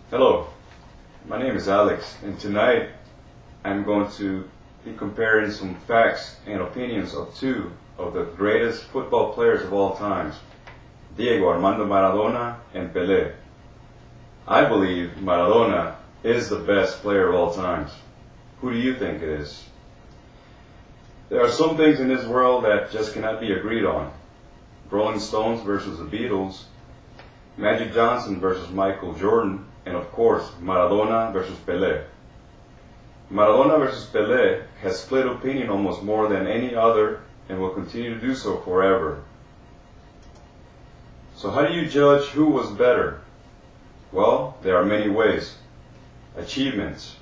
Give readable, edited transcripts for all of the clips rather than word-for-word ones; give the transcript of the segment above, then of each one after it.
Hello, my name is Alex, and tonight I'm going to be comparing some facts and opinions of two of the greatest football players of all times, Diego Armando Maradona and Pelé. I believe Maradona is the best player of all times. Who do you think it is? There are some things in this world that just cannot be agreed on. Rolling Stones versus the Beatles, Magic Johnson versus Michael Jordan, and of course, Maradona versus Pelé. Maradona versus Pelé has split opinion almost more than any other and will continue to do so forever. So how do you judge who was better? Well, there are many ways. Achievements.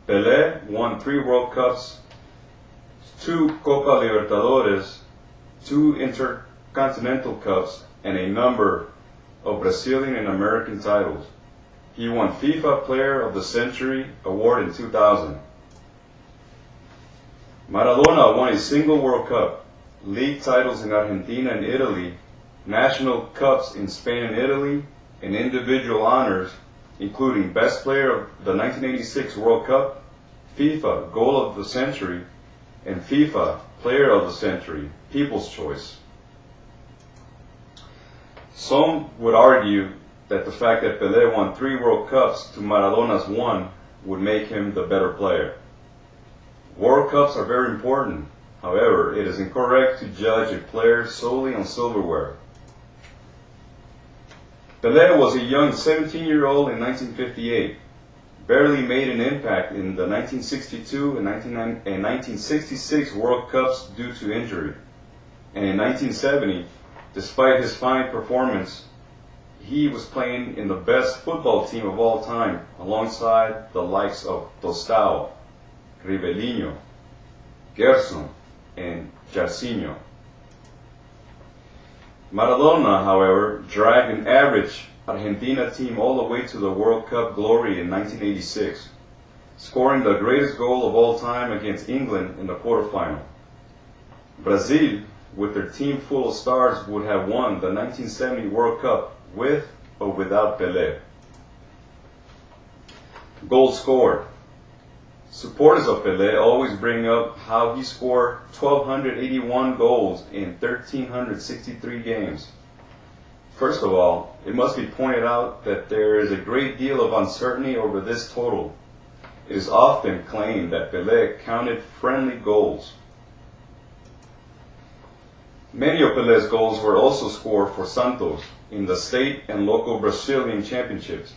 Pelé won 3 World Cups, 2 Copa Libertadores, 2 Intercontinental Cups, and a number of Brazilian and American titles. He won FIFA Player of the Century award in 2000. Maradona won a single World Cup, league titles in Argentina and Italy, national cups in Spain and Italy, and individual honors, including Best Player of the 1986 World Cup, FIFA Goal of the Century, and FIFA Player of the Century, People's Choice. Some would argue that the fact that Pelé won 3 World Cups to Maradona's 1 would make him the better player. World Cups are very important. However, it is incorrect to judge a player solely on silverware. Pelé was a young 17-year-old in 1958, barely made an impact in the 1962 and 1966 World Cups due to injury. And in 1970, despite his fine performance, he was playing in the best football team of all time, alongside the likes of Tostão, Ribeirinho, Gerson, and Jairzinho. Maradona, however, dragged an average Argentina team all the way to the World Cup glory in 1986, scoring the greatest goal of all time against England in the quarterfinal. Brazil, with their team full of stars, would have won the 1970 World Cup with or without Pelé. Goals scored. Supporters of Pelé always bring up how he scored 1,281 goals in 1,363 games. First of all, it must be pointed out that there is a great deal of uncertainty over this total. It is often claimed that Pelé counted friendly goals. Many of Pelé's goals were also scored for Santos in the state and local Brazilian championships,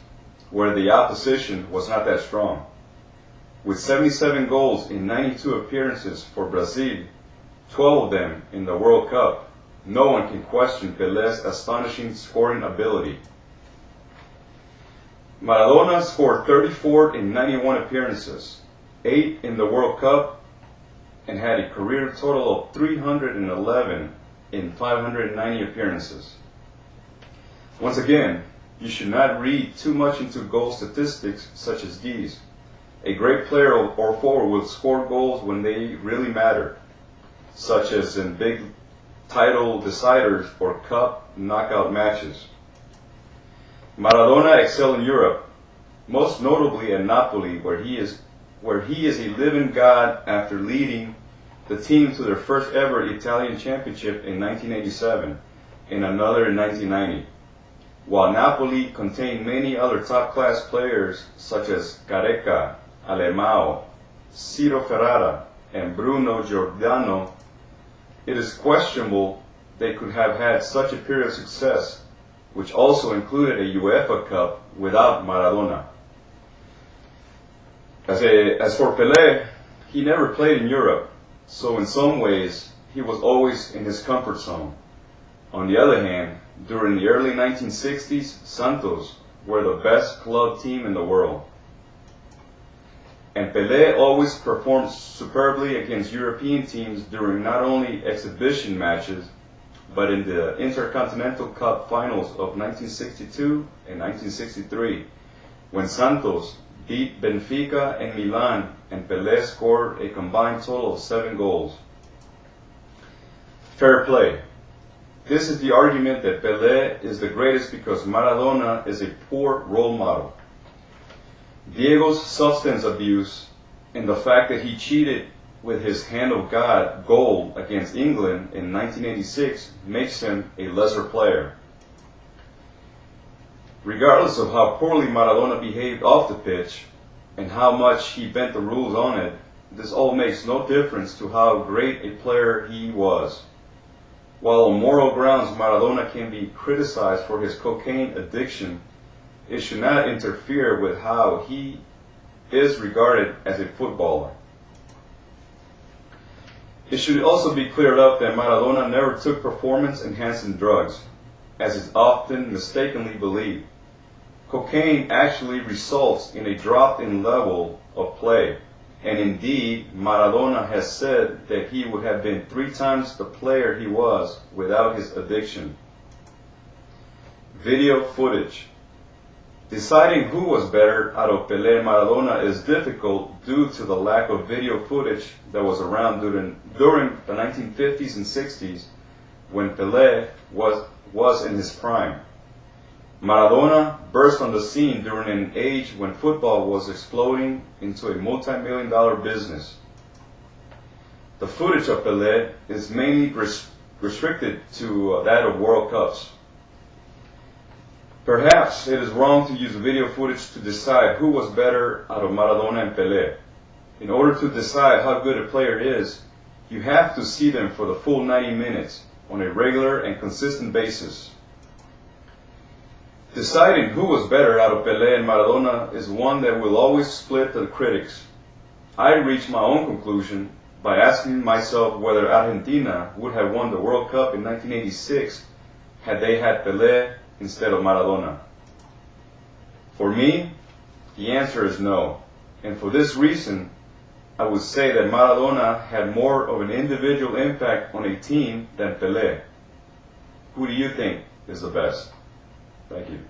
where the opposition was not that strong. With 77 goals in 92 appearances for Brazil, 12 of them in the World Cup, no one can question Pelé's astonishing scoring ability. Maradona scored 34 in 91 appearances, 8 in the World Cup, and had a career total of 311 in 590 appearances. Once again, you should not read too much into goal statistics such as these. A great player or forward will score goals when they really matter, such as in big title deciders or cup knockout matches. Maradona excelled in Europe, most notably at Napoli, where he is a living god after leading the team to their first ever Italian championship in 1987 and another in 1990. While Napoli contained many other top-class players such as Careca, Alemão, Ciro Ferrara, and Bruno Giordano, it is questionable they could have had such a period of success, which also included a UEFA Cup, without Maradona. As for Pelé, he never played in Europe, so in some ways he was always in his comfort zone. On the other hand, during the early 1960s, Santos were the best club team in the world. And Pelé always performed superbly against European teams during not only exhibition matches, but in the Intercontinental Cup finals of 1962 and 1963, when Santos beat Benfica and Milan, and Pelé scored a combined total of 7 goals. Fair play. This is the argument that Pelé is the greatest because Maradona is a poor role model. Diego's substance abuse and the fact that he cheated with his Hand of God goal against England in 1986 makes him a lesser player. Regardless of how poorly Maradona behaved off the pitch and how much he bent the rules on it, this all makes no difference to how great a player he was. While on moral grounds Maradona can be criticized for his cocaine addiction, it should not interfere with how he is regarded as a footballer. It should also be cleared up that Maradona never took performance-enhancing drugs, as is often mistakenly believed. Cocaine actually results in a drop in level of play, and indeed Maradona has said that he would have been 3 times the player he was without his addiction. Video footage. Deciding who was better out of Pelé and Maradona is difficult due to the lack of video footage that was around during the 1950s and 60s when Pelé was in his prime. Maradona burst on the scene during an age when football was exploding into a multi-million-dollar business. The footage of Pelé is mainly restricted to that of World Cups. Perhaps it is wrong to use video footage to decide who was better out of Maradona and Pelé. In order to decide how good a player is, you have to see them for the full 90 minutes on a regular and consistent basis. Deciding who was better out of Pelé and Maradona is one that will always split the critics. I reached my own conclusion by asking myself whether Argentina would have won the World Cup in 1986 had they had Pelé instead of Maradona. For me, the answer is no. And for this reason, I would say that Maradona had more of an individual impact on a team than Pelé. Who do you think is the best? Thank you.